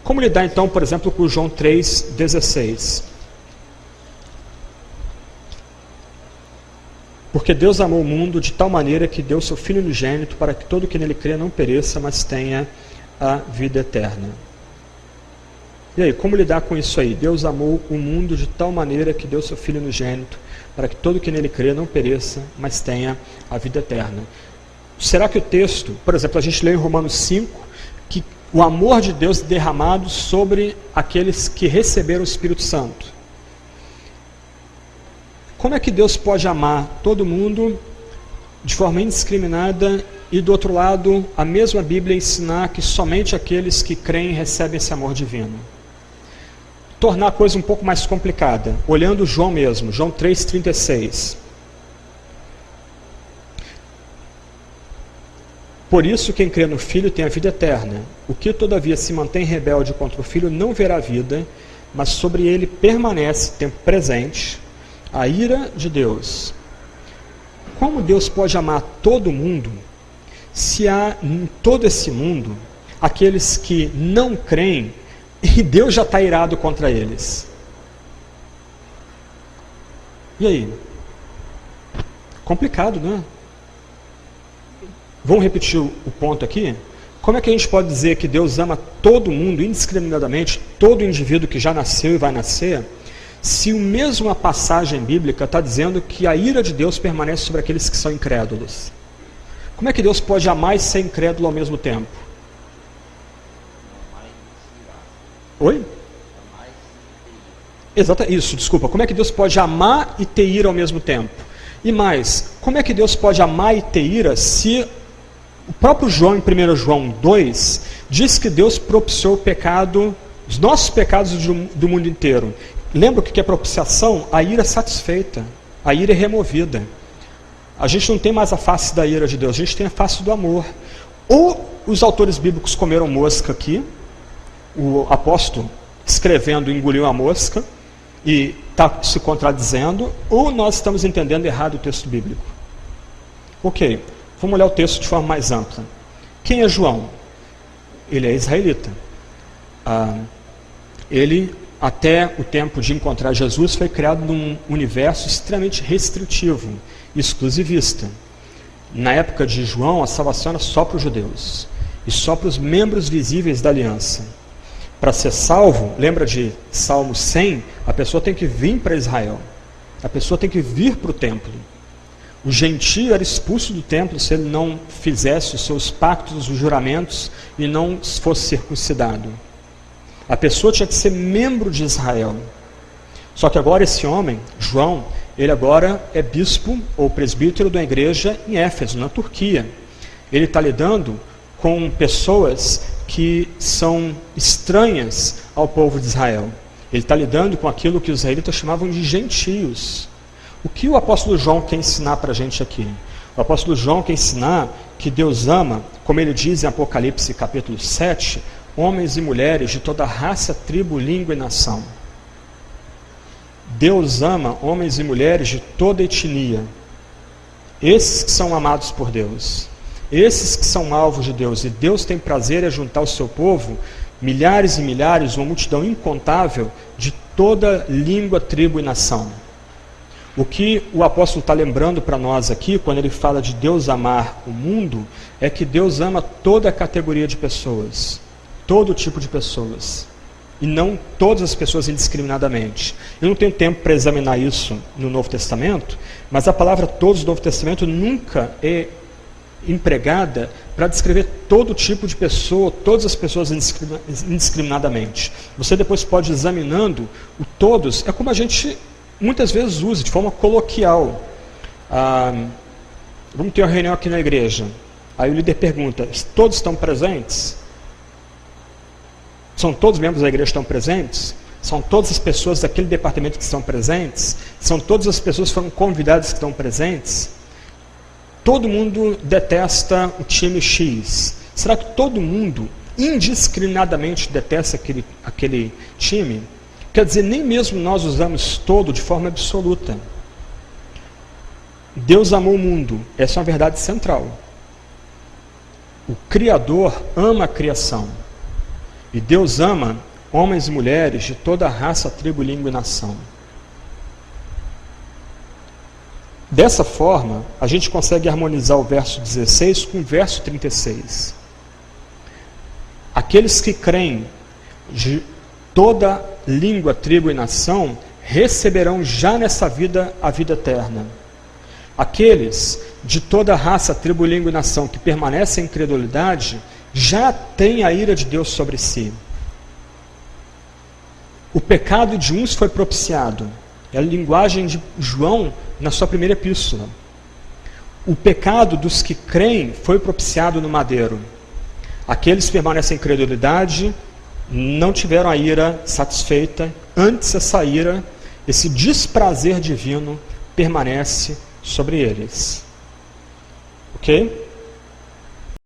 Como lidar então, por exemplo, com João 3,16? Porque Deus amou o mundo de tal maneira que deu seu Filho unigênito para que todo que nele crê não pereça, mas tenha a vida eterna. E aí, como lidar com isso aí? Deus amou o mundo de tal maneira que deu seu Filho unigênito para que todo que nele crê não pereça, mas tenha a vida eterna. Será que o texto, por exemplo, a gente lê em Romanos 5, que o amor de Deus derramado sobre aqueles que receberam o Espírito Santo? Como é que Deus pode amar todo mundo de forma indiscriminada e, do outro lado, a mesma Bíblia ensinar que somente aqueles que creem recebem esse amor divino? Tornar a coisa um pouco mais complicada, olhando João mesmo, João 3,36. Por isso, quem crê no Filho tem a vida eterna. O que, todavia, se mantém rebelde contra o Filho não verá vida, mas sobre ele permanece, tempo presente, a ira de Deus. Como Deus pode amar todo mundo, se há em todo esse mundo aqueles que não creem e Deus já está irado contra eles? E aí? Complicado, não é? Vamos repetir o ponto aqui? Como é que a gente pode dizer que Deus ama todo mundo indiscriminadamente, todo indivíduo que já nasceu e vai nascer, se a mesma passagem bíblica está dizendo que a ira de Deus permanece sobre aqueles que são incrédulos? Como é que Deus pode amar e ser incrédulo ao mesmo tempo? Oi? Exato, isso, desculpa. Como é que Deus pode amar e ter ira ao mesmo tempo? E mais, como é que Deus pode amar e ter ira se o próprio João, em 1 João 2, diz que Deus propiciou o pecado, os nossos pecados do mundo inteiro? Lembra o que é propiciação? A ira satisfeita, a ira é removida. A gente não tem mais a face da ira de Deus, a gente tem a face do amor. Ou os autores bíblicos comeram mosca aqui, o apóstolo escrevendo engoliu a mosca e está se contradizendo, ou nós estamos entendendo errado o texto bíblico. Ok, vamos olhar o texto de forma mais ampla. Quem é João? Ele é israelita. Ele, até o tempo de encontrar Jesus, foi criado num universo extremamente restritivo, exclusivista. Na época de João, a salvação era só para os judeus e só para os membros visíveis da aliança. Para ser salvo, lembra de Salmo 100? A pessoa tem que vir para Israel. A pessoa tem que vir para o templo. O gentio era expulso do templo se ele não fizesse os seus pactos, os juramentos e não fosse circuncidado. A pessoa tinha que ser membro de Israel. Só que agora esse homem, João, ele agora é bispo ou presbítero da igreja em Éfeso, na Turquia. Ele está lidando com pessoas que são estranhas ao povo de Israel. Ele está lidando com aquilo que os israelitas chamavam de gentios. O que o apóstolo João quer ensinar para a gente aqui? O apóstolo João quer ensinar que Deus ama, como ele diz em Apocalipse capítulo 7, homens e mulheres de toda raça, tribo, língua e nação. Deus ama homens e mulheres de toda etnia. Esses que são amados por Deus. Esses que são alvos de Deus. E Deus tem prazer em juntar o seu povo, milhares e milhares, uma multidão incontável, de toda língua, tribo e nação. O que o apóstolo está lembrando para nós aqui, quando ele fala de Deus amar o mundo, é que Deus ama toda a categoria de pessoas. Todo tipo de pessoas. E não todas as pessoas indiscriminadamente. Eu não tenho tempo para examinar isso no Novo Testamento, mas a palavra todos do Novo Testamento nunca é empregada para descrever todo tipo de pessoa, todas as pessoas indiscriminadamente. Você depois pode ir examinando o todos, é como a gente muitas vezes usa, de forma coloquial. Vamos ter uma reunião aqui na igreja. Aí o líder pergunta, todos estão presentes? São todos os membros da igreja que estão presentes? São todas as pessoas daquele departamento que estão presentes? São todas as pessoas que foram convidadas que estão presentes? Todo mundo detesta o time X. Será que todo mundo indiscriminadamente detesta aquele time? Quer dizer, nem mesmo nós usamos todo de forma absoluta. Deus amou o mundo. Essa é uma verdade central. O Criador ama a criação. E Deus ama homens e mulheres de toda raça, tribo, língua e nação. Dessa forma, a gente consegue harmonizar o verso 16 com o verso 36. Aqueles que creem de toda língua, tribo e nação receberão já nessa vida a vida eterna. Aqueles de toda raça, tribo, língua e nação que permanecem em incredulidade já têm a ira de Deus sobre si. O pecado de uns foi propiciado. É a linguagem de João na sua primeira epístola. O pecado dos que creem foi propiciado no madeiro. Aqueles que permanecem em incredulidade não tiveram a ira satisfeita. Antes essa ira, esse desprazer divino permanece sobre eles. Ok?